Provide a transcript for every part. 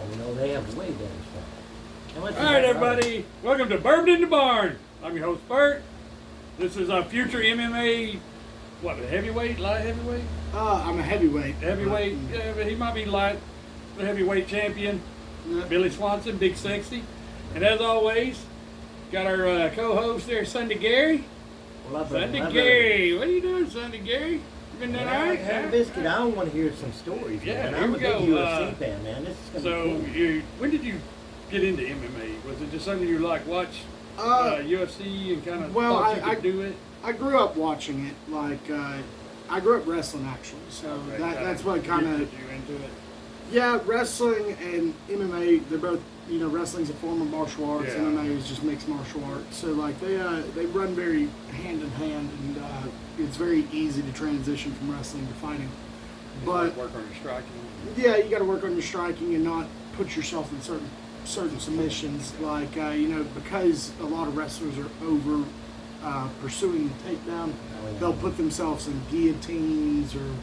You know, they have way better stuff. All right, everybody. Welcome to Bourbon in the Barn. I'm your host, Bert. This is a future MMA, a heavyweight, light heavyweight? I'm a heavyweight. Heavyweight, yeah, but he might be light, the heavyweight champion. Yeah. Billy Swanson, Big 60. And as always, got our co-host there, Sunday Gary. Well, Sunday Gary. What are you doing, Sunday Gary? You been doing all right? Hey, Biscuit, I want to hear some stories, Yeah, man. here I'm we a big go. UFC fan, man. This is going to be cool. When did you get into MMA? Was it just something you watch UFC and kind of thought you could do it? I grew up watching it. I grew up wrestling actually, so Okay, that's what kind of. you into it. Yeah, wrestling and MMA, they're both, wrestling's a form of martial arts. Yeah. MMA is just mixed martial arts. So they run very hand in hand, and it's very easy to transition from wrestling to fighting. But work on your striking. yeah, you got to work on your striking and not put yourself in certain submissions. Because a lot of wrestlers are over pursuing the takedown, they'll put themselves in guillotines or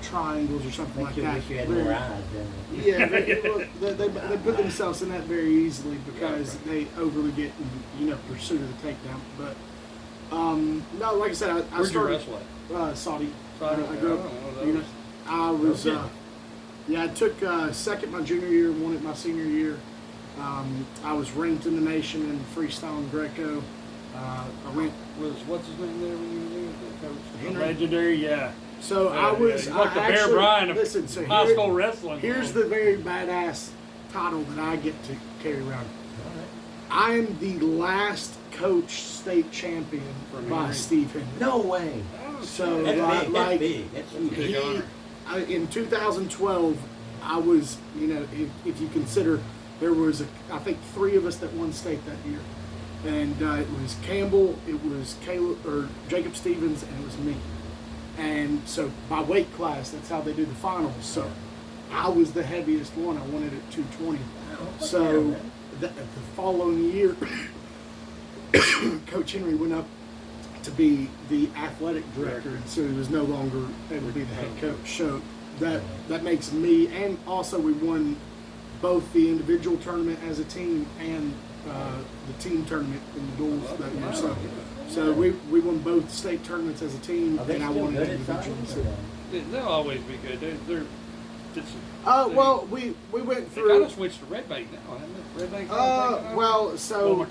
triangles or something like that. Wish you had more eyes, didn't you? Yeah, they put themselves in that very easily because they overly get in pursuit of the takedown. But no, like I said, I Where'd started you wrestle at? Saudi. Saudi? I grew up. I was. I took second my junior year, won it my senior year. I was ranked in the nation in freestyle and Greco. I went. What's his name there when you were there? Coach? Henry. Legendary, yeah. So I was. Like the Bear actually, Bryant of listen, so high school wrestling. Here's the very badass title that I get to carry around. I am the last coach state champion by Steve Henry. No way. So That's big. That's huge. In 2012, I was, if you consider, there was, I think, 3 of us that won state that year. And it was Campbell, it was Jacob Stevens, and it was me. And so by weight class, that's how they do the finals. So I was the heaviest one. I won it at 220. So the following year, Coach Henry went up to be the athletic director, and so he was no longer able to be the head coach. So that makes me, and also we won both the individual tournament as a team and the team tournament in the duels that year. So we won both state tournaments as a team, and I won it individually. So. They'll always be good. We went through. They kind of switched to red bait now, haven't they? Red bait. So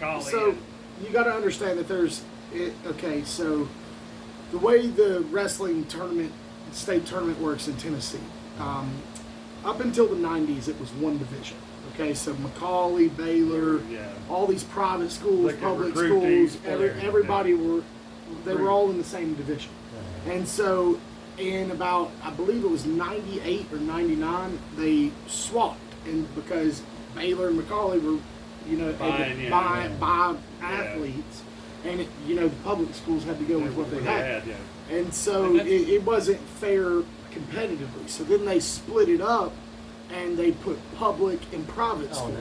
you got to understand that there's. So the way the wrestling tournament, state tournament works in Tennessee, up until the 90s, it was one division. Okay, so Macaulay, Baylor, all these private schools, public schools, everybody were all in the same division. And so in about, I believe it was 98 or 99, they swapped, and because Baylor and Macaulay were, able to buy athletes. And the public schools had to go with what they had. And so it wasn't fair competitively. So then they split it up, and they put public and private school.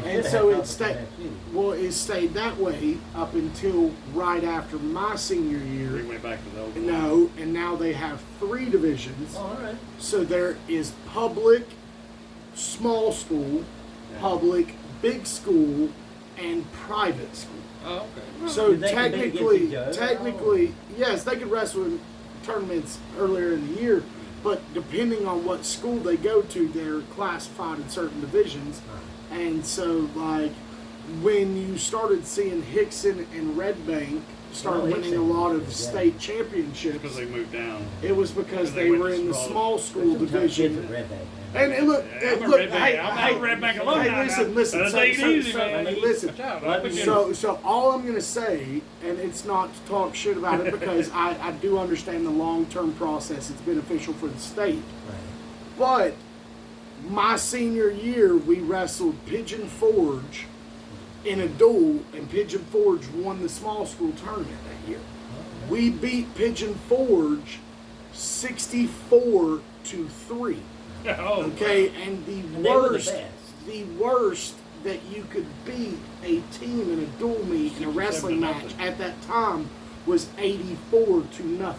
And so it stayed that way up until right after my senior year. We went back to the old. No, and now they have 3 divisions. All right. So there is public, small school, public, big school, and private school. Oh, okay. So technically, yes, they could wrestle in tournaments earlier in the year, but depending on what school they go to, they're classified in certain divisions. And so, when you started seeing Hickson and Red Bank start winning a lot of state championships, because they moved down. It was because they were in the small school division. And I'm a Red Bank alumni. Hey, listen. Take it easy, man. Listen. So all I'm going to say, and it's not to talk shit about it, because I do understand the long-term process. It's beneficial for the state. But my senior year, we wrestled Pigeon Forge in a duel, and Pigeon Forge won the small school tournament that year. We beat Pigeon Forge 64-3. Okay, and the worst that you could beat a team in a dual meet in a wrestling match at that time was 84-0.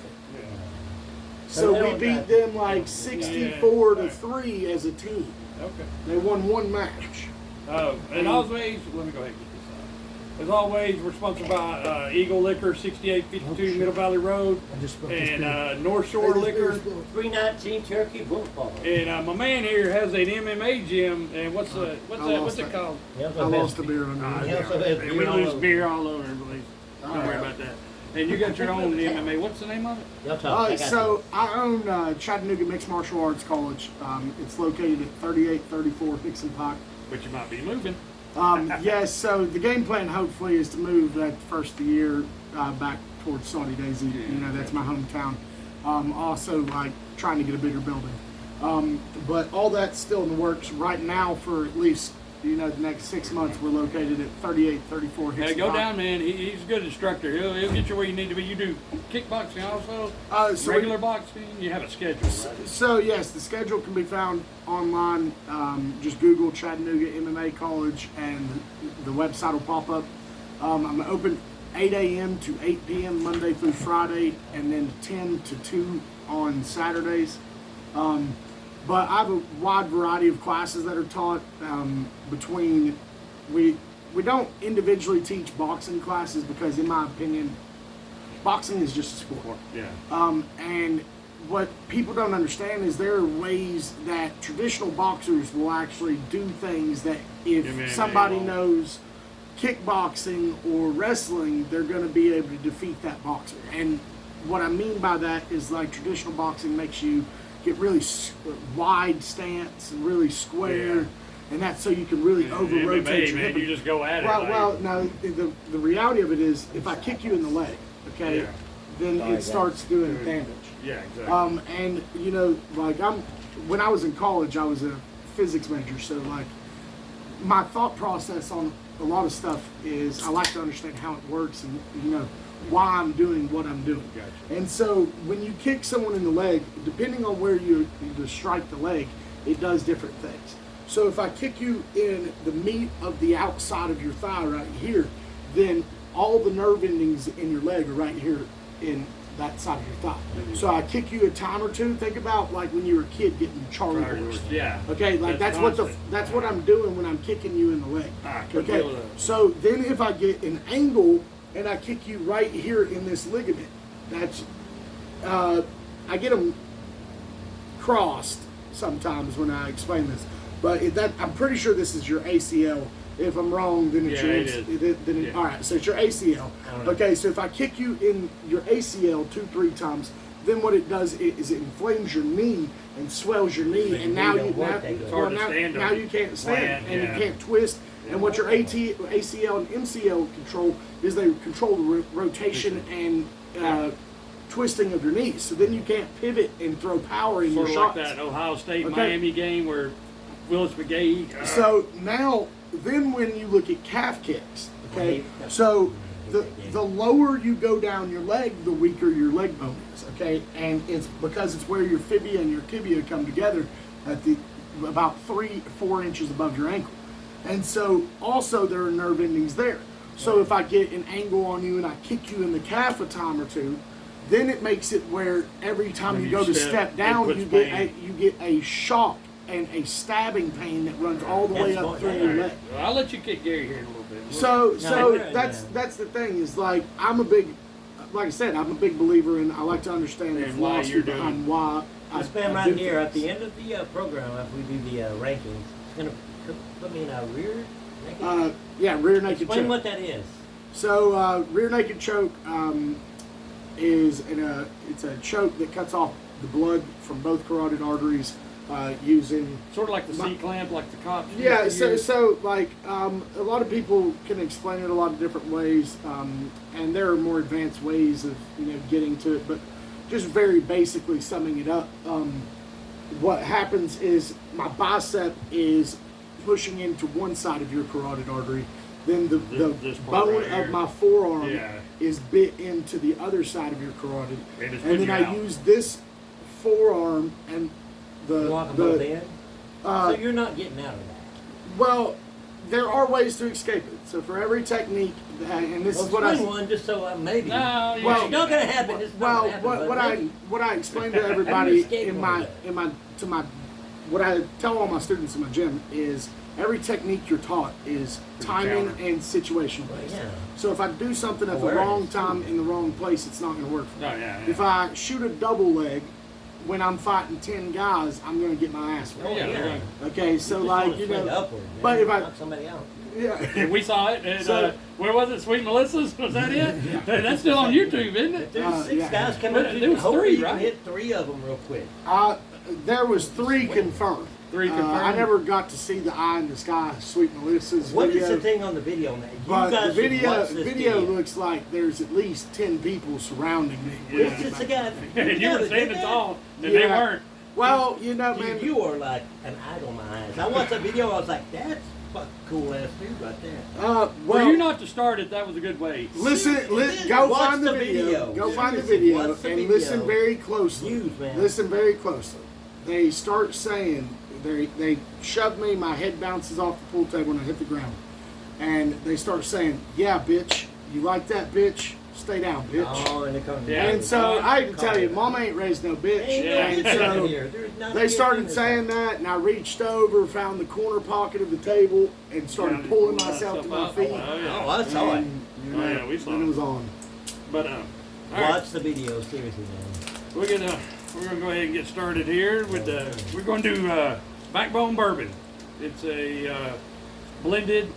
So we beat them like 64-3 as a team. Okay. They won one match. Oh, and always, let me go ahead and get this out. As always, we're sponsored by Eagle Liquor, 6852 Middle Valley Road, and North Shore Liquor. 319 Cherokee Boulevard. And my man here has an MMA gym, and what's it called? I lost a beer under And we lose beer all over the place. Don't worry about that. And you got your own MMA. What's the name of it? Y'all talk. So I own Chattanooga Mixed Martial Arts College. It's located at 3834 Dixon Pike. But you might be moving. Yes, so the game plan hopefully is to move that first of the year back towards Saudi Daisy. You know, that's my hometown. Also, like, trying to get a bigger building. But all that's still in the works right now for at least, you know, the next 6 months. We're located at 3834 Yeah, Dixon go Pike. down, man. He's a good instructor. He'll get you where you need to be. You do kickboxing also? So regular boxing? You have a schedule, right? So yes, the schedule can be found online. Just Google Chattanooga MMA College and the website will pop up. I'm open 8 a.m. to 8 p.m. Monday through Friday, and then 10 to 2 on Saturdays. But I have a wide variety of classes that are taught between. We don't individually teach boxing classes because, in my opinion, boxing is just a sport. Yeah. And what people don't understand is there are ways that traditional boxers will actually do things that if somebody knows kickboxing or wrestling, they're going to be able to defeat that boxer. And what I mean by that is, like, traditional boxing makes you get really wide stance and really square, and that's so you can really over-rotate your hip. You just go at it. Well, no, the reality of it is, if I kick you in the leg, okay, then it starts doing damage. Yeah, exactly. And you know, like when I was in college, I was a physics major, so like my thought process on a lot of stuff is I like to understand how it works and, you know, why I'm doing what I'm doing. Gotcha. And so when you kick someone in the leg, depending on where you strike the leg, it does different things. So if I kick you in the meat of the outside of your thigh right here, then all the nerve endings in your leg are right here in that side of your thigh. Mm-hmm. So I kick you a time or two. Think about like when you were a kid getting Charlie horse. Yeah. Okay, like that's what I'm doing when I'm kicking you in the leg. Okay. So then if I get an angle and I kick you right here in this ligament, that's I get them crossed sometimes when I explain this, but I'm pretty sure this is your ACL. If I'm wrong, then it's your all right. So it's your ACL. Okay, so if I kick you in your ACL 2-3 times, then what it does is it inflames your knee and swells your knee, and now you can't stand and you can't twist. And what your ACL and MCL control is they control the rotation and twisting of your knees. So then you can't pivot and throw power in your shots. Like that Ohio State Miami game where Willis McGahee. So now, then when you look at calf kicks, okay, so the lower you go down your leg, the weaker your leg bone is, okay, and it's because it's where your fibia and your tibia come together at the about 3-4 inches above your ankle. And so also there are nerve endings there. So if I get an angle on you and I kick you in the calf a time or two, then it makes it where every time you go to step down, you get a shock and a stabbing pain that runs all the way up through your leg. Well, I'll let you kick Gary here in a little bit. So that's the thing is, like, like I said, I'm a big believer in, I like to understand the philosophy behind why. This man right here, at the end of the program, after we do the rankings, it's going to put me in a rear naked rear naked choke. Explain what that is. So rear naked choke is it's a choke that cuts off the blood from both carotid arteries using sort of like the C-clamp, like the cops. Yeah, so like a lot of people can explain it a lot of different ways, and there are more advanced ways of getting to it. But just very basically summing it up, what happens is my bicep is pushing into one side of your carotid artery, then the bone of my forearm is bit into the other side of your carotid, and then I use this forearm and so you're not getting out of that. Well, there are ways to escape it. So for every technique, and this is what explain one just so maybe. No, Well, it's not gonna happen. It's not well, gonna happen, but maybe. what I explain to everybody escape in one my day. what I tell all my students in my gym is every technique you're taught is timing and situational based. Yeah. So if I do something at the Awareness, wrong time too. in the wrong place, it's not going to work for me. Oh, yeah. If I shoot a double leg when I'm fighting 10 guys, I'm going to get my ass Oh, whipped. Yeah, yeah. right. Okay, so just like wanna you swing know, upward, man. but if I- knock somebody out. yeah. And we saw it. And, So- where was it? Sweet Melissa's? Was that it? That's still on YouTube, isn't it? There's 6 yeah. guys coming But up. there was Hopefully 3, you can right? hit 3 of them real quick. There was 3 confirmed. 3 I confirmed? never got to see the eye in the sky, Sweet Melissa's What video. is the thing on the video, man? You But guys the should watch this video looks like there's at least 10 people surrounding me. It's just a guy. And you were did standing that? tall. And Yeah. they weren't. Well, you know, man. You are like an idol in my eyes. I watched that video. I was like, that's fucking cool ass dude right there. well, For you not to start it, that was a good way. listen, Then go watch find the the video. video. Go find the Seriously, video watch the and video. listen very closely. Huge, man. Listen very closely. They start saying they shove me. My head bounces off the pool table and I hit the ground. And they start saying, "Yeah, bitch, you like that, bitch? Stay down, bitch." Oh, and they come. Yeah. And so I hate to tell you, Mama ain't raised no bitch. Ain't no And bitch so in here. There's not they a started bitch in saying this that, and I reached over, found the corner pocket of the table, and started Yeah, pulling pull myself to my myself feet. up. Oh, yeah. Oh, I saw it. And, you Oh, yeah, we saw then it. it was on. But, all right. Watch the video, seriously, man. We're gonna go ahead and get started here with we're gonna do Backbone Bourbon. It's a blended.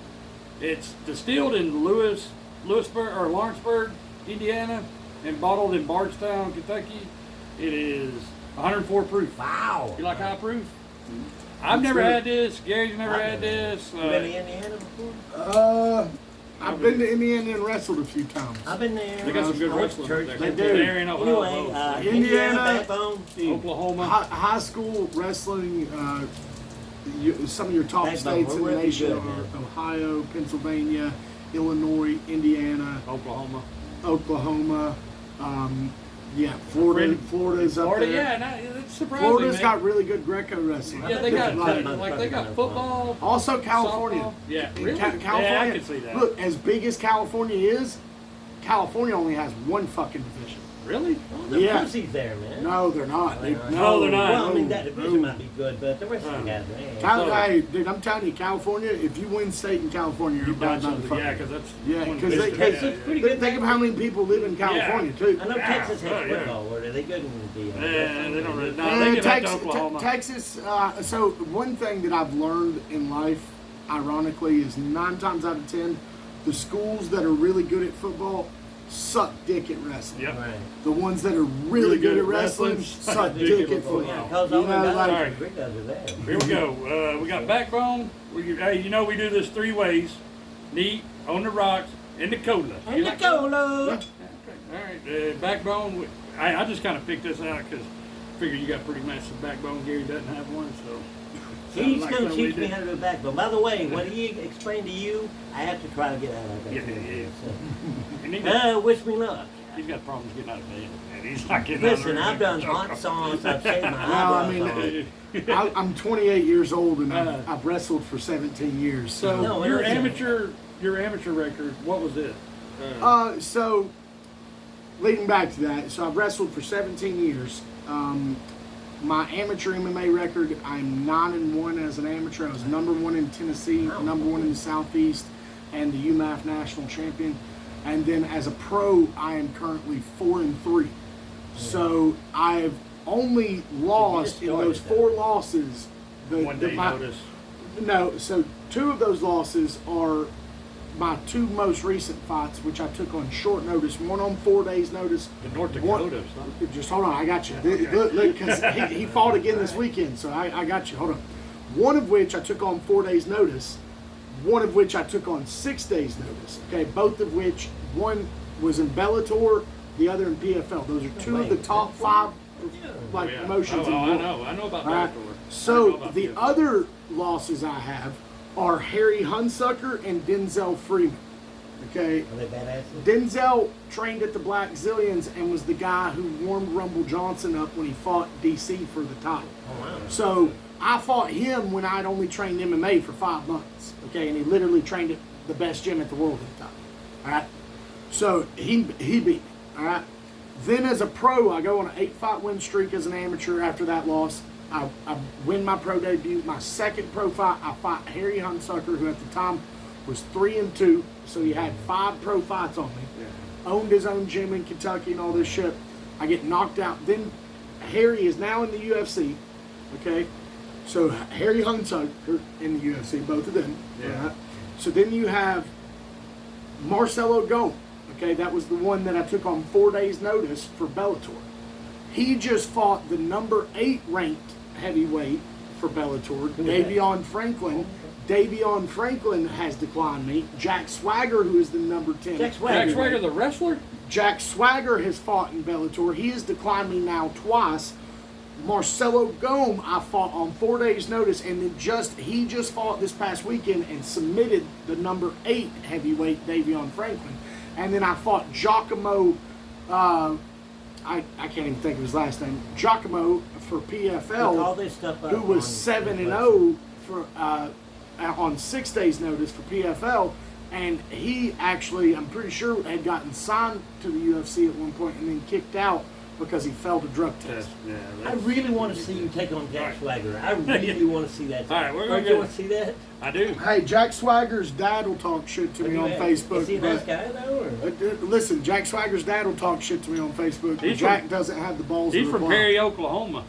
It's distilled in Lewisburg or Lawrenceburg, Indiana, and bottled in Bardstown, Kentucky. It is 104 proof. Wow. You like high proof? I've never had this. Gary's never had this. You been to Indiana before? I've been to Indiana and wrestled a few times. I've been there. They got some good I went to wrestling. church. They do. There in Ohio. Anyway, Indiana, Backbone. Oklahoma. High school wrestling, some of your top Backbone, states in we're the really nation good, are man. Ohio, Pennsylvania, Illinois, Indiana, Oklahoma. Oklahoma. Florida's up Florida, there. yeah, no, it's surprising. Florida's man. got really good Greco wrestling. Yeah, they got Like, they got football. also California. Softball. Yeah, In really? California. Yeah, I can see that. Look, as big as California is, California only has one fucking division. Really? Oh, the Yeah. pussies there, man. No, they're not. They're not. No, they're not. Well, I mean, that division no. might be good, but the rest of the guys, man. Hey, dude, I'm telling you, California, if you win state in California, you're You bad got something. motherfucker. Yeah, because that's Yeah, one 'cause district. they- Texas is pretty good. Think of how many people live in California, too. I know Texas has yeah. football. Where are they good in the? Yeah, they don't really. No, they give that to Oklahoma. Texas, so one thing that I've learned in life, ironically, is 9 times out of 10, the schools that are really good at football suck dick at wrestling. Yep. Right. The ones that are really good at wrestling suck dick at football. Yeah, because You all the know, guys like- are great guys are there. Here we go. We got backbone. Hey, you know we do this 3 ways: neat, on the rocks, and the cola. And You the like that? cola. Okay. All right. Backbone. I just kind of picked this out because I figure you got pretty massive backbone. Gary doesn't have one, so. He's Sounds like going to something we teach me did. how to do backbone. By the way, what he explained to you, I have to try to get out of that. Yeah. And he Wish me luck. he's got problems getting out of bed, and he's not getting out of Listen, there. I've done hot sauce. I've shaved my Well, I eyebrows mean, off. I'm 28 years old and I've wrestled for 17 years. So No, your listen. amateur record, what was it? So leading back to that, so I've wrestled for 17 years. My amateur MMA record, I'm 9-1 as an amateur. I was #1 in Tennessee, Wow. #1 in the Southeast, and the UMAF national champion. And then as a pro, I am currently 4-3. So I've only lost in those started 4 losses. One day notice. No, so 2 of those losses are my 2 most recent fights, which I took on short notice. One on 4 days' notice. The North One- Dakota, son. Just hold on, I got you. Look, because he fought again this weekend, so I got you. Hold on. One of which I took on 4 days' notice. One of which I took on 6 days' notice. Okay, both of which, one was in Bellator, the other in PFL. Those are 2 of the top 5 like Yeah. promotions in the I world. know. I know about All right. Bellator. I know So about the PFL. other losses I have are Harry Hunsucker and Denzel Freeman. Okay, Are they badasses? Denzel trained at the Black Zillions and was the guy who warmed Rumble Johnson up when he fought DC for the title. Oh, wow. So I fought him when I'd only trained MMA for 5 months. Okay, and he literally trained at the best gym at the world at the time. All right, so he beat me. All right. Then as a pro, I go on an 8-fight win streak as an amateur after that loss. I win my pro debut. My second pro fight, I fight Harry Hunsucker, who at the time was 3-2. So he had 5 pro fights on me. Yeah. Owned his own gym in Kentucky and all this shit. I get knocked out. Then Harry is now in the UFC. Okay. So Harry Hunsucker in the UFC, both of them. Yeah. Right? So then you have Marcelo Gomez. Okay, that was the one that I took on 4 days' notice for Bellator. He just fought the number 8 ranked heavyweight for Bellator, Davion Franklin. Davion Franklin has declined me. Jack Swagger, who is the number 10. Jack Swagger, the wrestler? Jack Swagger has fought in Bellator. He has declined me now twice. Marcelo Gomez, I fought on 4 days' notice, and then he just fought this past weekend and submitted the number 8 heavyweight Davion Franklin. And then I fought Giacomo, I can't even think of his last name, Giacomo for PFL, all this stuff who was 7-0 for on 6 days' notice for PFL. And he actually, I'm pretty sure, had gotten signed to the UFC at one point and then kicked out because he failed a drug test. I really want to see you take on Jack Swagger. I really want to see that. All right, we're Don't gonna you want to see that? I do. Hey, Jack Swagger's dad will talk shit to me on Facebook. Is he a nice guy though? Or? Listen, Jack Swagger's dad will talk shit to me on Facebook. But Jack doesn't have the balls. He's from Perry, Oklahoma.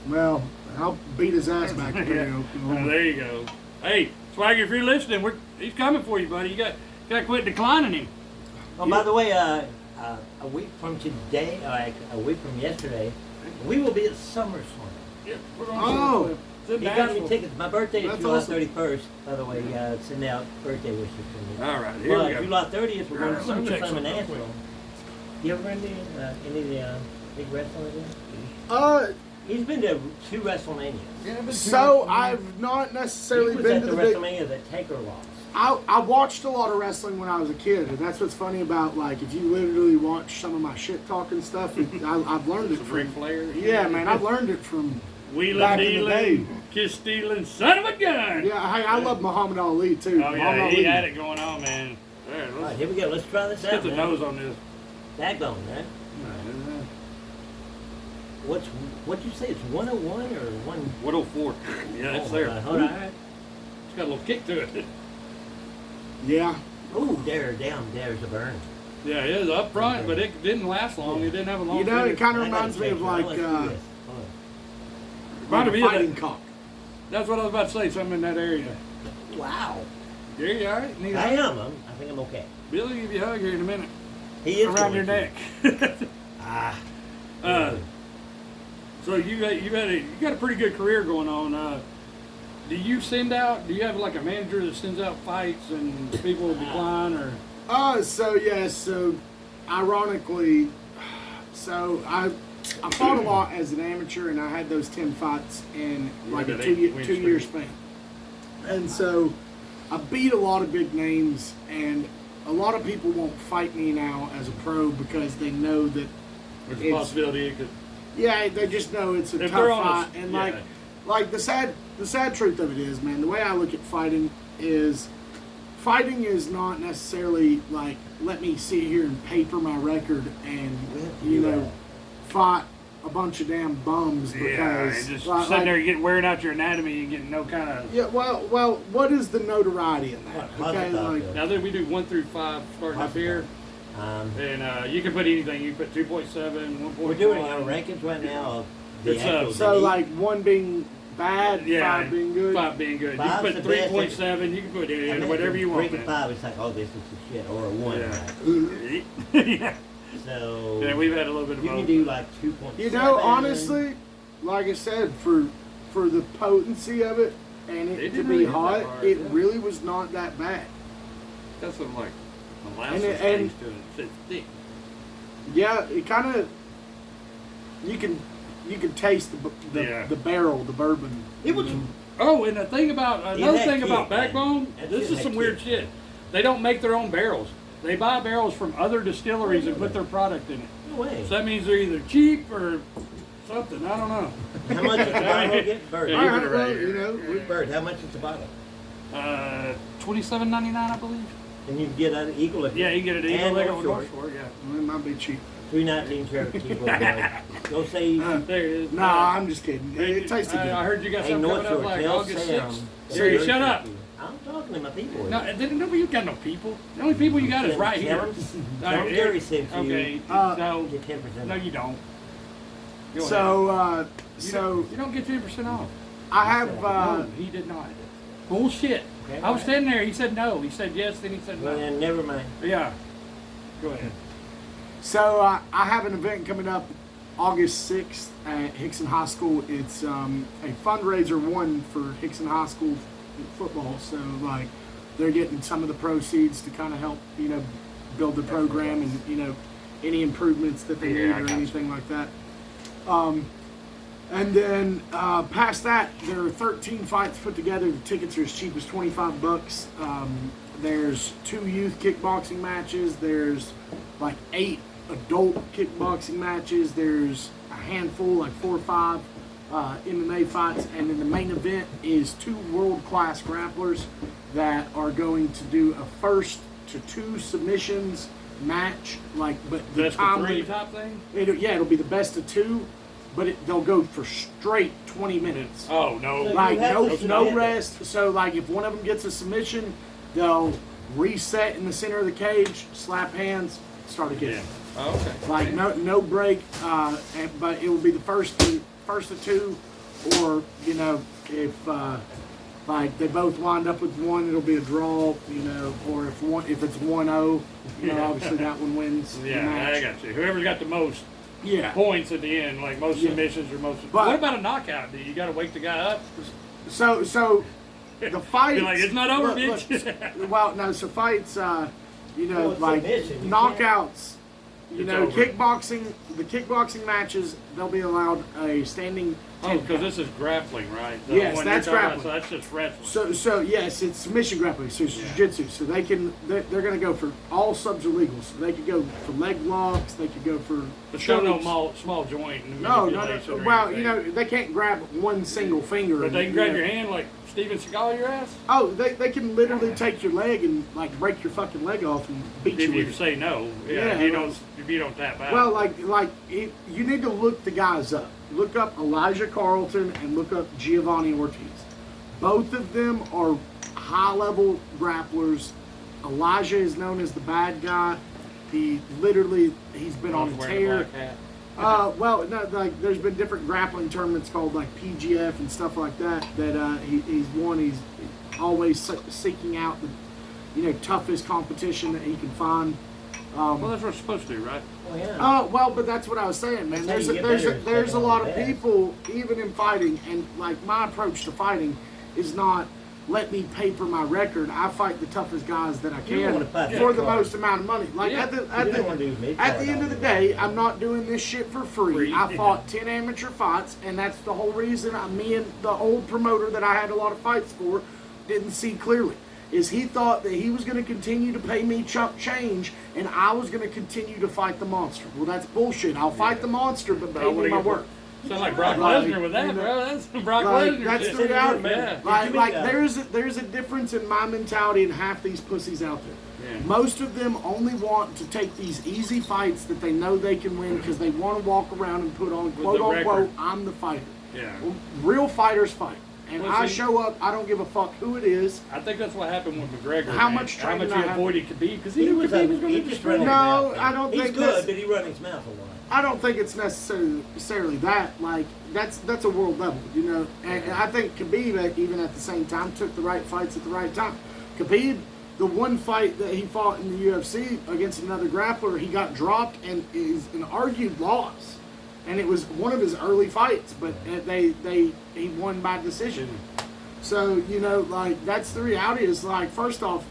Well, I'll beat his ass back to Perry, Oklahoma. There you go. Hey, Swagger, if you're listening, he's coming for you, buddy. You got to quit declining him. Oh, by the way, a week from today, a week from yesterday, we will be at SummerSlam. Yeah, we're going Oh. You got me tickets. My birthday is That's July awesome. 31st. By the way, send out birthday wishes for me. All right, here we go. July 30th, we're going to Let me check SummerSlam in something real Nashville. You ever been to any of the big wrestling events? He's been to 2 WrestleManias. So I've not necessarily He was been at to the the big. WrestleMania that Taker lost. I watched a lot of wrestling when I was a kid, and that's what's funny about, like, if you literally watch some of my shit talking stuff, I've learned it Ric from. Flair. Yeah, man, I've learned it from. Wheeling, back in the dealing, day. kiss stealing, son of a gun. Yeah, hey, I love Muhammad Ali too. Oh Muhammad yeah, he Ali. had it going on, man. There, All right, let's here we go. Let's try this get out. the man. nose on this. Daggone, man. What'd you say? It's 101 or 1? 104. Yeah, it's Oh, there. God. Hold on. All right. It's got a little kick to it. Yeah. Ooh, there's a burn. Yeah, it is up front, but it didn't last long. It didn't have a long. You know, it finish. kind of I gotta reminds me take of it. like Let's do this. Hold Reminded me a of fighting that. cock. That's what I was about to say. Something in that area. on. Wow. Yeah, you all right? Need a I hug? am. I think I'm okay. Billy, give you a hug here in a minute. He is Around going your to. neck. Ah. So you got a pretty good career going on. Do you have like a manager that sends out fights and people decline or? So ironically, I fought a lot as an amateur, and I had those 10 fights in like a that 2 8-win year streak. span. And so I beat a lot of big names, and a lot of people won't fight me now as a pro because they know that There's a possibility it could. yeah, they just know it's a If tough they're honest, fight. And yeah. like the sad truth of it is, man, the way I look at fighting is not necessarily like, let me sit here and paper my record and, you know, fight a bunch of damn bums because Yeah, and just like, sitting there getting wearing out your anatomy and getting no kind of. yeah, well, what is the notoriety in that? How's Okay, it thought, like Bill? Now that we do 1 through 5 starting up here, and you can put anything. You can put 2.7, 1.1. We're doing our rankings right now of the It's, actual so elite. like 1 being bad, Yeah, 5 being good. 5 being good. You Five's can put the best. 3.7. You can put I mean, whatever you want. Breaking man. 5, it's like, oh, this is the shit, or a 1. Yeah. Right? Yeah. So Yeah, we've had a little bit of you can both. do like 2.7. You know, honestly, like I said, for the potency of it and It it to didn't be really hit that hot, hard, it yeah. really was not that bad. Got some like molasses And- taste to it. It's thick. Yeah, it kind of you can taste Yeah. the barrel, the bourbon. It was. Oh, and the thing about another that thing about kick, man. Backbone, That this shit is had some weird kick. shit. They don't make their own barrels. They buy barrels from other distilleries and put their product in it. No way. So that means they're either cheap or something. I don't know. How much is the bottle again? Bird. Yeah, All you right, put it well, right here. you know, Bird, how much is the bottle? $27.99, I believe. And you can get an Eagle Liquor. Yeah, you get it And Eagle Liquor North with Shore. North Shore, yeah. it might be cheap. $3.19 Cherokee Keep Go say There it is. Nah, I'm just kidding. It tasted good. I heard you got hey, something North coming up Shore, like tell August Sam. 6th. that Siri, Bird shut up. Turkey- I'm talking to my people. No, you got no people. The only people you got is right here. Tell him Gary sent you. Okay, You get 10%. no, you don't. Go ahead. So, You don't get 10% off. I have, No, he did not. Bullshit. Okay, I was alright. standing there. He said no. He said yes. Then he said Well, no. then never mind. Yeah. Go ahead. I have an event coming up August 6th at Hickson High School. It's a fundraiser one for Hickson High School football. So, like, they're getting some of the proceeds to kind of help, you know, build the program and, you know, any improvements that they Yeah, need I or got anything like that. And then past that, there are 13 fights put together. The tickets are as cheap as $25. There's 2 youth kickboxing matches. There's like 8 adult kickboxing matches. There's a handful, like 4 or 5 MMA fights. And then the main event is 2 world-class grapplers that are going to do a first to 2 submissions match. Like, but the That's time the 3 limit- top thing? it'll be the best of 2, but they'll go for straight 20 minutes. Oh, no. So Like you have no to no submit. rest. So like if one of them gets a submission, they'll reset in the center of the cage, slap hands, start again. Yeah. Oh, okay. Like no break. But it will be the first of 2, or you know if like they both wind up with 1, it'll be a draw. You know, or if it's 1-0, you know, obviously that one wins the Yeah, match. I got you. Whoever's got the most Yeah. points at the end, like most Yeah. submissions or most. But- What about a knockout? Do you got to wake the guy up? So the fight. You're like, it's not over, bitch. Well, no. So fights, you know, Well, it's like submission, you knockouts. You It's know, over. kickboxing. The kickboxing matches, they'll be allowed a standing. Oh, 10 because count. this is grappling, right? The Yes, one that's you're talking about, grappling. so that's just wrestling. So yes, it's submission grappling. So it's Yeah. jiu-jitsu. So they're going to go for all subs are legal. So they could go for leg locks. They could go for. but still no chokes. small joint. And No. manipulation or Well, you anything. know, they can't grab one single finger. But they and, can grab you know- your hand like Steven Seagal your ass Oh, they can literally take your leg and like break your fucking leg off and beat if you you with it. say no. Yeah, Yeah, if you don't tap out. Well, you need to look the guys up. Look up Elijah Carlton and look up Giovanni Ortiz. Both of them are high-level grapplers. Elijah is known as the bad guy. He's been on a Wearing a tear. black hat. Well, no, like there's been different grappling tournaments called like PGF and stuff like that. That he's won. He's always seeking out the, you know, toughest competition that he can find. Well, that's what it's supposed to do, right? Oh, yeah. Oh well, but that's what I was saying, man. That's how you get There's better, there's a taking lot on of the best. people, even in fighting, and like my approach to fighting is not let me paper my record. I fight the toughest guys that I You don't can wanna fight for that the card. most amount of money. Like Yeah. at the You don't wanna do mid-card at the end of the all day, day. I'm not doing this shit for free. Free, I yeah. fought 10 amateur fights, and that's the whole reason me and the old promoter that I had a lot of fights for didn't see clearly. Is he thought that he was going to continue to pay me chump change and I was going to continue to fight the monster. Well, that's bullshit. I'll fight the monster, but But I pay me wanna my get- work. Sound like Brock Like, Lesnar with that, you know, bro. That's Brock Like, Lesnar. that's shit. the reality. Yeah. Like Yeah. there's a difference in my mentality and half these pussies out there. Yeah. Most of them only want to take these easy fights that they know they can win because they want to walk around and put on quote the unquote record. I'm the fighter. Yeah. Well, real fighters fight. And Well, I see- show up, I don't give a fuck who it is. I think that's what happened with McGregor. How man. much How much training he I have- avoided Khabib because he He knew was Khabib was going he to just destroy run him. his No, mouth. I don't He's think good, that's- but he run his mouth a lot. I don't think it's necessarily that. Like that's a world level, you know. And I think Khabib, even at the same time, took the right fights at the right time. Khabib, the one fight that he fought in the UFC against another grappler, he got dropped and is an argued loss, and it was one of his early fights, but he won by decision. So you know, like that's the reality. Is like first off,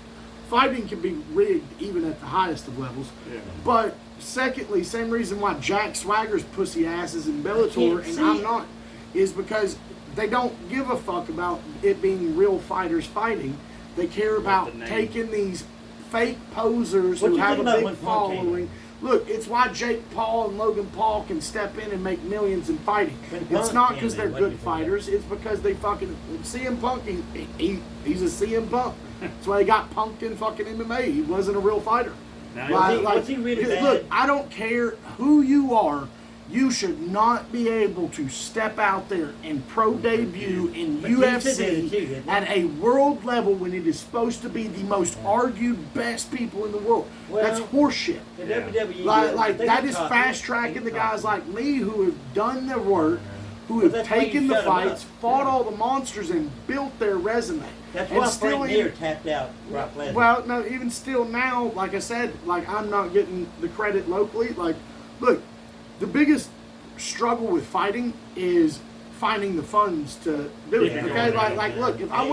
fighting can be rigged even at the highest of levels. Yeah. But secondly, same reason why Jack Swagger's pussy ass is in I Bellator can't and see I'm it. not, is because they don't give a fuck about it being real fighters fighting. They care about the name. taking these fake posers What who you have think a about big when Punk came following. Look, it's why Jake Paul and Logan Paul can step in and make millions in fighting. It's not because they're good fighters. It's because they fucking CM Punk. He's a CM Punk. That's why he got punked in fucking MMA. He wasn't a real fighter. Was he really bad? Look, I don't care who you are. You should not be able to step out there and pro debut in UFC at a world level when it is supposed to be the most argued best people in the world. Well, that's horseshit. WWE, Like that is fast tracking the guys like me who have done the work, who have taken the fights, fought all the monsters, and built their resume. That's why Frank Mir tapped out Brock Lesnar. Well, no, even still now, like I said, like I'm not getting the credit locally. Like, look. The biggest struggle with fighting is finding the funds to do it. Okay, like look, if I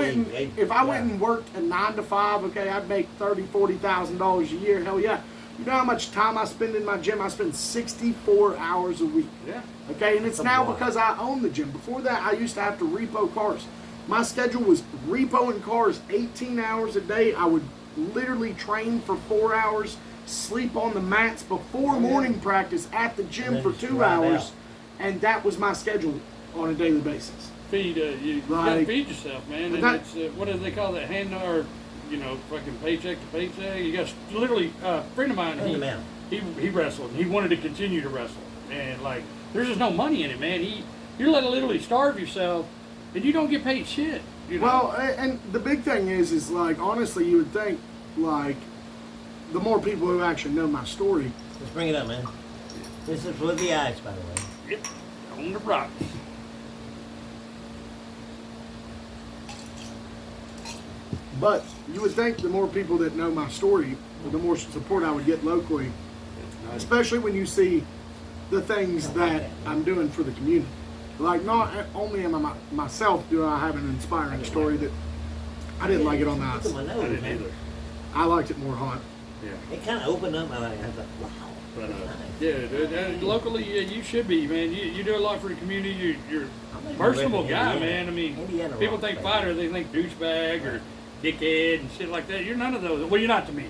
went and worked a 9 to 5, okay, I'd make $30,000-$40,000 a year. Hell yeah! You know how much time I spend in my gym? I spend 64 hours a week. Yeah. Okay, and it's now because I own the gym. Before that, I used to have to repo cars. My schedule was repoing cars 18 hours a day. I would literally train for 4 hours. Sleep on the mats before morning practice at the gym for 2 hours, and that was my schedule on a daily basis. You gotta feed yourself, man. And it's what do they call that? Hand or fucking paycheck to paycheck. You got literally a friend of mine. He wrestled. He wanted to continue to wrestle, and like there's just no money in it, man. You're literally starve yourself, and you don't get paid shit. You know? Well, and the big thing is like honestly, you would think like. The more people who actually know my story. Let's bring it up, man. This is with the ice, by the way. Yep, on the rocks. But you would think the more people that know my story, the more support I would get locally. Especially when you see the things that I'm doing for the community. Like, not only am I myself do I have an inspiring story that I didn't like it on the ice. I didn't either. I liked it more hot. Yeah. It kind of opened up my life. I was like, wow. But, locally, you should be, man. You do a lot for the community. You're a personable guy, man. I mean, people think fighter, they think douchebag or dickhead and shit like that. You're none of those. Well, you're not to me.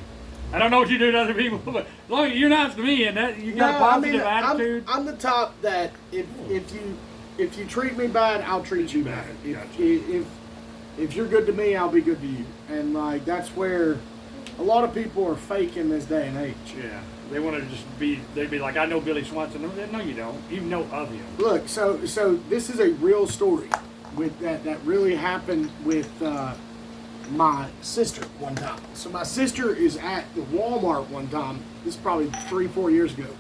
I don't know what you do to other people, but as long as you're not to me and that you got a positive attitude. I'm the top that if you treat me bad, I'll treat you bad. If you're good to me, I'll be good to you. And like that's where a lot of people are fake in this day and age. Yeah. They want to just be, they'd be like, I know Billy Swanson. No, you don't. You know of him. Look, so this is a real story with that really happened with my sister one time. So my sister is at the Walmart one time. This is probably 3-4 years ago.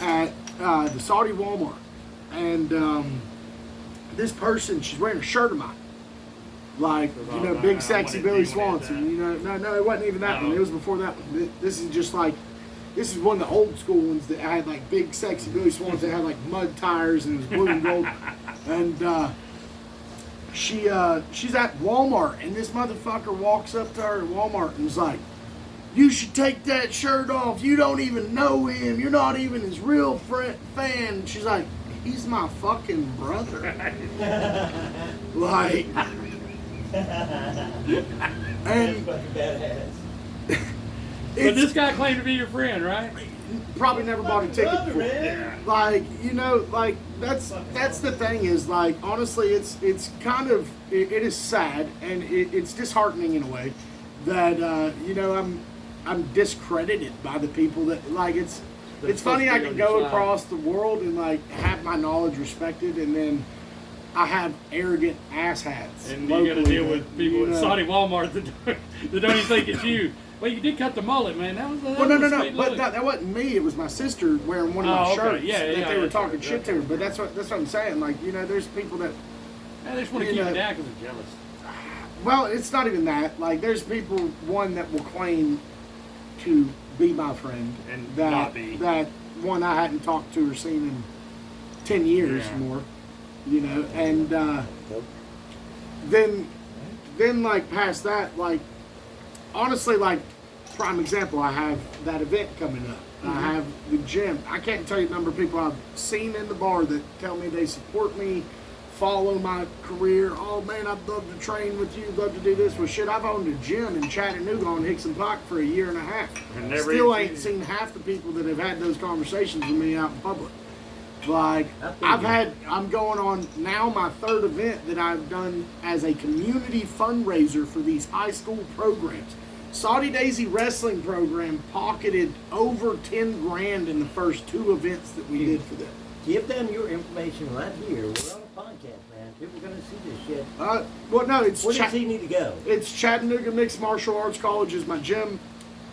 At the Saudi Walmart. And this person, she's wearing a shirt of mine. Like, big sexy Billy Swanson. No, it wasn't even that one. It was before that one. This is just like, this is one of the old school ones that had like big sexy Billy Swanson that had like mud tires and it was blue and gold. And she's at Walmart and this motherfucker walks up to her at Walmart and is like, you should take that shirt off. You don't even know him. You're not even his real fan. She's like, he's my fucking brother. Like... and but this guy claimed to be your friend, right? Probably never bought a ticket before. Like, like that's the thing is like honestly it's kind of it is sad and it's disheartening in a way that I'm discredited by the people that like it's funny I can go across the world and like have my knowledge respected and then I have arrogant asshats. And you got to deal with people at Saudi Walmart that don't even think it's you. Well, you did cut the mullet, man. That was no. But that wasn't me. It was my sister wearing one of my shirts that they were talking shit to. But that's what I'm saying. Like, there's people that... Yeah, they just want to keep it down because they're jealous. Well, it's not even that. Like, there's people, one, that will claim to be my friend. And that, not be. That one I hadn't talked to or seen in 10 years more. And then like past that, like honestly, like prime example, I have that event coming up. Mm-hmm. I have the gym. I can't tell you the number of people I've seen in the bar that tell me they support me follow my career. Oh man, I'd love to train with you, love to do this. Well, shit, I've owned a gym in Chattanooga on Hickson Park for a year and a half. And never Still even ain't seen half the people that have had those conversations with me out in public. Like, I'm going on now my third event that I've done as a community fundraiser for these high school programs. Saudi Daisy Wrestling Program pocketed over 10 grand in the first 2 events that we did for them. Give them your information right here. We're on a podcast, man. People are going to see this shit. Well, no, it's Where does he need to go? It's Chattanooga Mixed Martial Arts College is my gym.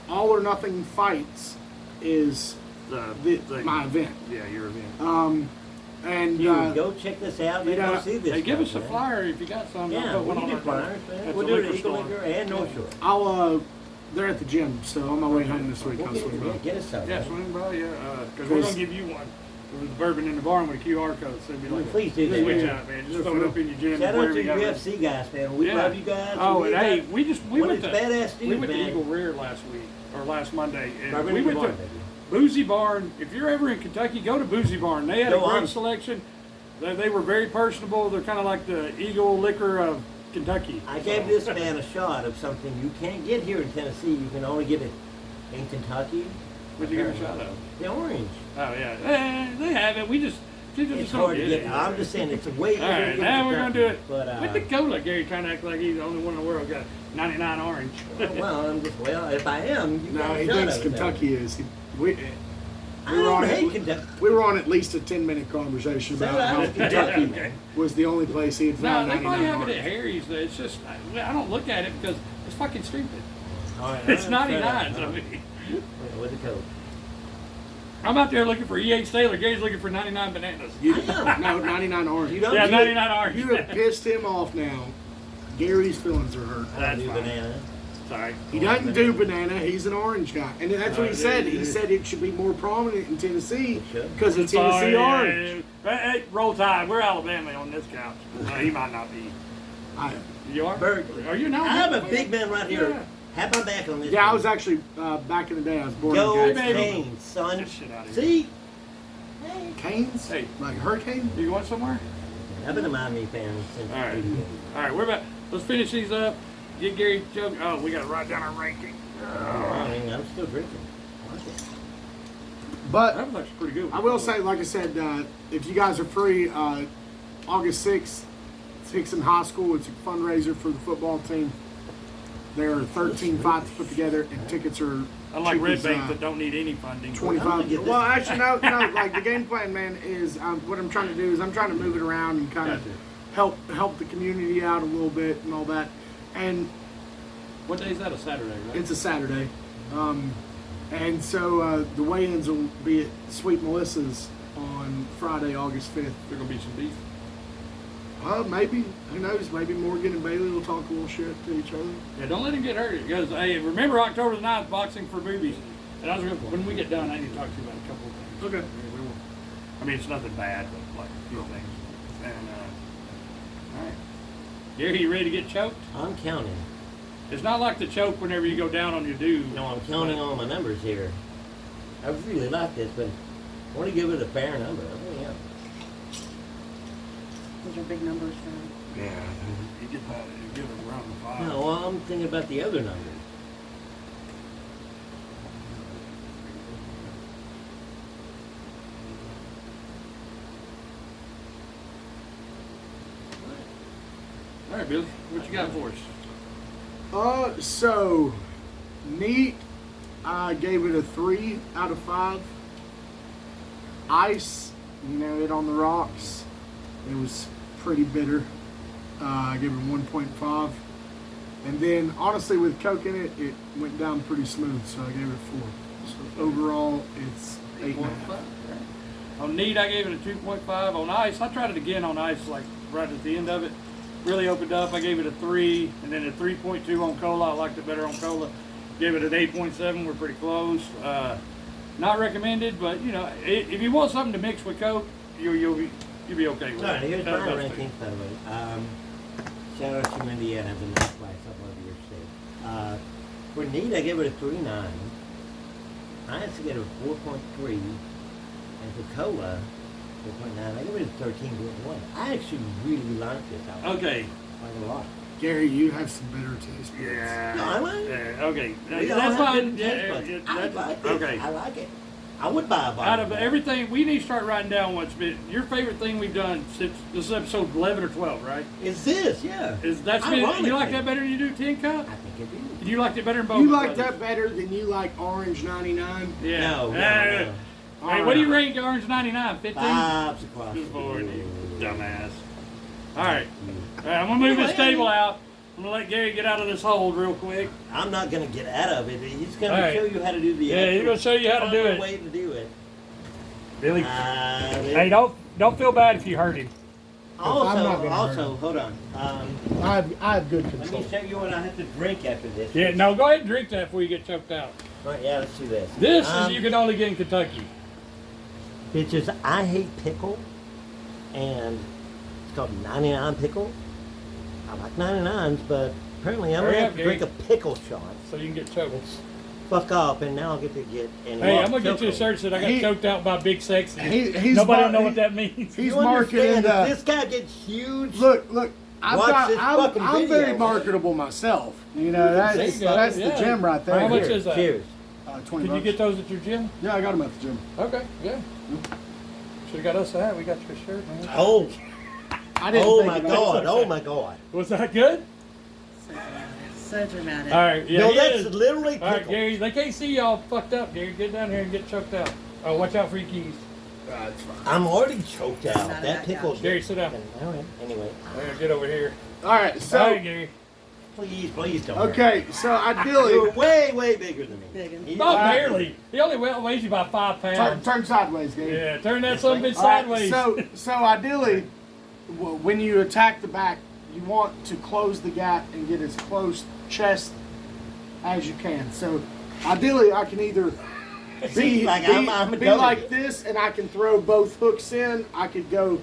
All or Nothing Fights is my event. Yeah, your event. And go check this out. Man, go see this. Hey, give us a man. flyer if you got some. Yeah, we need flyers, man. We'll do it at Eagle Liquor and North Shore. they're at the gym, so on my way home this week, I'll swing by. Get us some. Yeah, swing by, yeah. Because we're going to give you one. It was Bourbon in the Barn with a QR code. So it'd be like, please do that. Switch out, man. Just throw it up in your gym. Shout out to your UFC guys, man. We love you guys. Oh, and hey, we went to badass dudes, we went to man. Eagle Rear last week, or last Monday. And Bourbon we in the went Barn, to baby. Boozy Barn. If you're ever in Kentucky, go to Boozy Barn. They had a great selection. They were very personable. They're kind of like the Eagle Liquor of Kentucky. I gave this man a shot of something you can't get here in Tennessee. You can only get it in Kentucky. What'd you give a shot of? The orange. Oh, yeah. They have it. We just It's hard to get. I'm just saying it's a way. All right, now we're going to do it But, with the cola. Gary trying to act like he's the only one in the world got 99 orange. well, if I am, you got he a shot thinks of it, Kentucky is. I don't hate Kentucky. We were on at least a 10-minute conversation about how Kentucky was the only place he had No, found they probably 99 have it orange. at Harry's. It's just, I don't look at it because it's fucking stupid. All right, It's 99. I mean, with the code. I'm out there looking for E.H. Taylor. Gary's looking for 99 bananas. No, 99 orange. You don't Yeah, do 99 orange. You have pissed him off now. Gary's feelings are hurt. I That's do fine. banana. Sorry. He doesn't do banana. He's an orange guy, and that's what he said. He said it should be more prominent in Tennessee because it's Tennessee orange. Hey, roll tide. We're Alabama on this couch. He might not be. You are? Berkeley. Are you now? I have a big man right here. Yeah. Have my back on this. Yeah, I one. was actually back in the day. I was born Go in Canes, son. Get shit out of here. See? Canes. Hey. Like hurricane. You going somewhere? I've been a Miami fan since All right. 88. All right, we're about. Let's finish these up. Get Gary joke. Oh, we got to write down our ranking. I mean, I'm still drinking. I like it. But That was actually pretty good. I will say, like I said, if you guys are free, August 6th, it's Hickson High School. It's a fundraiser for the football team. There are 13 fights put together, and tickets are Unlike cheap Red as, Bank that don't need any funding. 25. get this. Well, actually, no. Like the game plan, man, is what I'm trying to do is I'm trying to move it around and kind of Gotcha. help the community out a little bit and all that. And What day is that? A Saturday, right? it's a Saturday, and so the weigh-ins will be at Sweet Melissa's on Friday, August 5th. There's gonna be some beef. Maybe. Who knows? Maybe Morgan and Bailey will talk a little shit to each other. Yeah, don't let him get hurt. Because hey, remember October the 9th, boxing for movies. And I was gonna, when we get done, I need to talk to you about a couple of things. Okay. Yeah, we will. I mean, it's nothing bad, but like a few things. And all right, Gary, you ready to get choked? I'm counting. It's not like the choke whenever you go down on your dude. No, I'm counting all my numbers here. I really like this, but I want to give it a fair number. I really am. Those are big numbers for Yeah, you get that. You give it around the 5. No, well, I'm thinking about the other numbers. All right, Billy, what you got for us? So neat. I gave it a 3 out of 5. Ice, it on the rocks. It was pretty bitter. I gave it a 1.5. And then, honestly, with Coke in it, it went down pretty smooth, so I gave it a 4. So overall, it's 8.5. On neat, I gave it a 2.5. On ice, I tried it again on ice, like right at the end of it. Really opened up. I gave it a 3, and then a 3.2 on cola. I liked it better on cola. Gave it an 8.7. We're pretty close. Not recommended, but if you want something to mix with Coke, you'll be okay with it. All right, here's That's my best ranking, thing. by the way. Shout out to Indiana, have a nice place up over your state. For neat, I gave it a 3.9. Ice, I gave it a 4.3. And for cola, 4.9. I give it a 13.1. I actually really like this album. Okay. Quite a lot. Gary, you have some bitter taste. Yeah. No, I like it. Yeah, okay. We all That's have fine. different Yeah, taste buds. I that's- like it. okay. I like it. I would buy a bottle. Out of that. everything, we need to start writing down what's been your favorite thing we've done since this is episode 11 or 12, right? It's this, yeah. That's been, you like Ironically. that better than you do Tin Cup? I think it is. You liked it better than Bourbon You like Brothers? that better than you like Orange 99? Yeah. No, no, Hey, no. what do you rate Orange 99? 15? Vibes across Good the Lord, board. you dumbass. All right. I'm going to move this table out. I'm going to let Gary get out of this hold real quick. I'm not going to get out of it. He's going All to right. show you how to do the Yeah, he's actual gonna show you how to do proper it. way to do it. Billy. Hey, Don't feel bad if you hurt him. Also, I'm not gonna hurt hold on. I have good Let control. me show you what I have to drink after this. Yeah, no, go ahead and drink that before you get choked out. All right, yeah, let's do this. This is you can only get in Kentucky. Bitches, I hate pickle, and it's called 99 pickle. I like 99s, but apparently I'm Hurry gonna up, have to drink a Gary. pickle shot. So you can get choked. Fuck off, and now I'll get to get. Hey, I'm gonna get you a shirt that I got He- choked out by Big Sexy. He's Nobody will mar- know what that means. He's You understand, marketing. if this guy gets huge. Look, Watch this fucking I'm video, very man. marketable myself. You know, There that's you go. that's Yeah. the gym right there. How much Cheers, is that? Cheers. 20 Can you bucks. get those at your gym? Yeah, I got them at the gym. Okay, yeah. Should have got us that. We got your shirt, man. Oh, I didn't oh think my about God! it. Oh my God! Was that good? So dramatic. All right, yeah. No, he that's is. literally All right, pickle. Gary. They can't see y'all fucked up, Gary. Get down here and get choked out. Oh, watch out for your keys. It's fine. I'm already choked out. Not That that pickle. Gary, sit down. All right. Anyway, All right, get over here. All right, so All right, Gary. please don't. okay, so You're ideally, way bigger than me. Big and- You- Not barely. He only weighs you about 5 pounds. turn sideways, Gabe. Yeah, turn that son of a bitch All right, sideways. so ideally, when you attack the back, you want to close the gap and get as close chest as you can. So ideally, I can either be like this, and I can throw both hooks in. I could go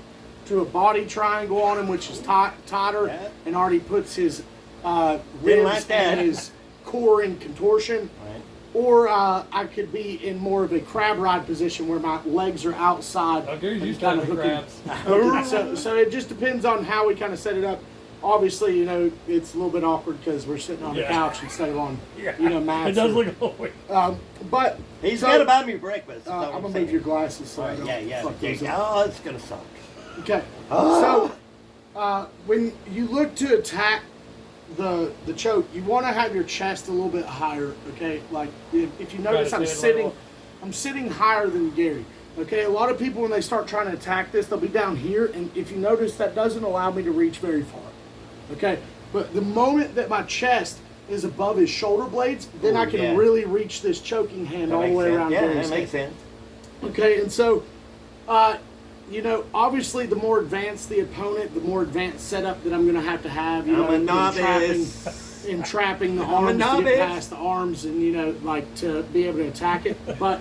to a body triangle on him, which is tighter, Yeah. and already puts his ribs like that. and his core in contortion. Right. Or I could be in more of a crab ride position where my legs are outside. Oh, Gary's and used to kinda having hooking- crabs. so it just depends on how we kind of set it up. Obviously, you know, it's a little bit awkward because we're sitting on the Yeah. couch instead of on, Yeah, you know, mats. it does or- look a little weird. but He's so, got to buy me breakfast. I'm gonna move your glasses so I don't Yeah. fuck those up. Oh, it's gonna suck. Okay. Oh. So when you look to attack the choke, you want to have your chest a little bit higher. Okay, like if you notice, Try to I'm stand a little. sitting higher than Gary. Okay, a lot of people when they start trying to attack this, they'll be down here, and if you notice, that doesn't allow me to reach very far. Okay, but the moment that my chest is above his shoulder blades, then I can yeah. really reach this choking hand all the way around Yeah, Gary's that makes head. sense. Okay, and so, you know, obviously, the more advanced the opponent, the more advanced setup that I'm going to have. You I'm know, a in novice. trapping the I'm a arms to novice. get past the arms, and you know, like to be able to attack it. But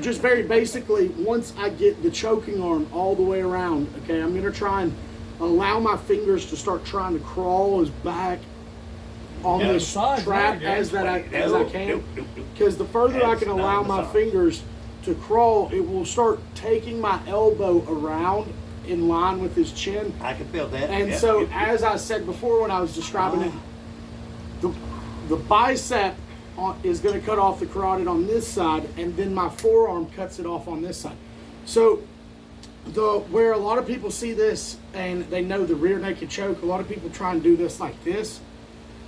just very basically, once I get the choking arm all the way around, okay, I'm going to try and allow my fingers to start trying to crawl as back on Yeah, this the sides trap there, as I can. Nope. Because the further I That's can not allow the my side. fingers to crawl, it will start taking my elbow around in line with his chin. I can feel that. And Yeah. so, as I said before when I was describing it, the bicep is going to cut off the carotid on this side, and then my forearm cuts it off on this side. So, where a lot of people see this and they know the rear naked choke, a lot of people try and do this like this.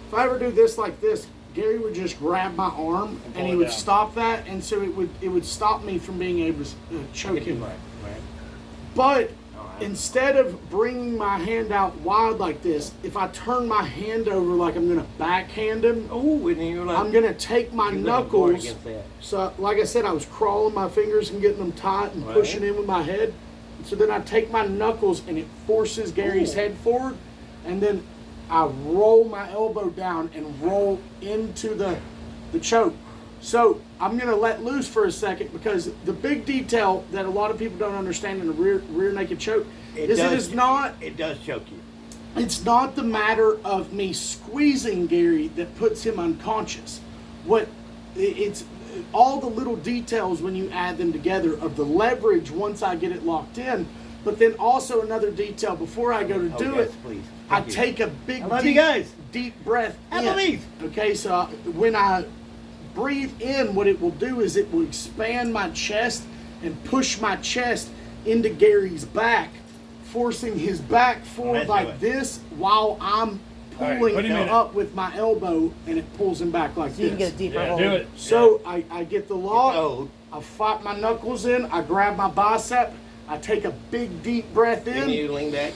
If I ever do this like this, Gary would just grab my arm and he it would down. stop that, and so it would stop me from being able to choke him. Right. But instead of bringing my hand out wide like this, if I turn my hand over like I'm going to backhand him, Oh, and then you're like, I'm going to take my you're looking forward knuckles. against that. So, like I said, I was crawling my fingers and getting them tight and pushing in with my head. So then I take my knuckles and it forces Gary's head forward, and then I roll my elbow down and roll into the choke. So I'm going to let loose for a second, because the big detail that a lot of people don't understand in a rear naked choke is It does choke you. it's not the matter of me squeezing Gary that puts him unconscious. It's all the little details when you add them together of the leverage once I get it locked in. But then also another detail before I go to do yes, it, please. I Thank you. take a big I love you guys. deep breath I in. believe. Okay, so when I breathe in, what it will do is it will expand my chest and push my chest into Gary's back, forcing his back forward Let's do like it. this while I'm All right, pulling put him in it. up with my elbow, and it pulls him back like So you can this. get a deeper Yeah, hold. do it. So I get the lock, hold. I fight my knuckles in, I grab my bicep, I take a big deep breath Can in. you lean back?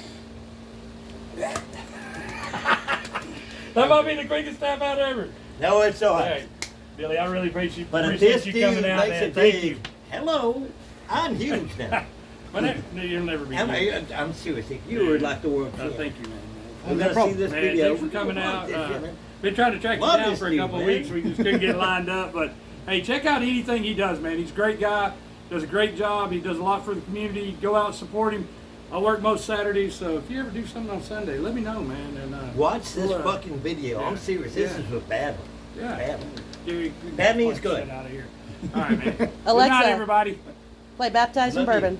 That might be the quickest tap out ever. No, it's all All right. right, Billy, I really appreciate, But if appreciate this you dude coming out, makes man. it Thank big, you. hello, I'm huge now. But you'll never be. I'm serious. If you were like the world champ, Thank you, man. I'm No gonna see problem. this Man, video. thanks for coming out. This shit, man. Been trying to track you Love down this for a dude, couple of man. weeks. We just couldn't get lined up. But hey, check out anything he does, man. He's a great guy. Does a great job. He does a lot for the community. Go out and support him. I work most Saturdays, so if you ever do something on Sunday, let me know, man. And Watch this we'll, fucking video. yeah, I'm serious. This yeah. is a bad one. Yeah. Bad one. Gary, That means punch good. shit out of here. All right, man. Good Alexa. night, everybody. Play Baptized in Love you. Bourbon.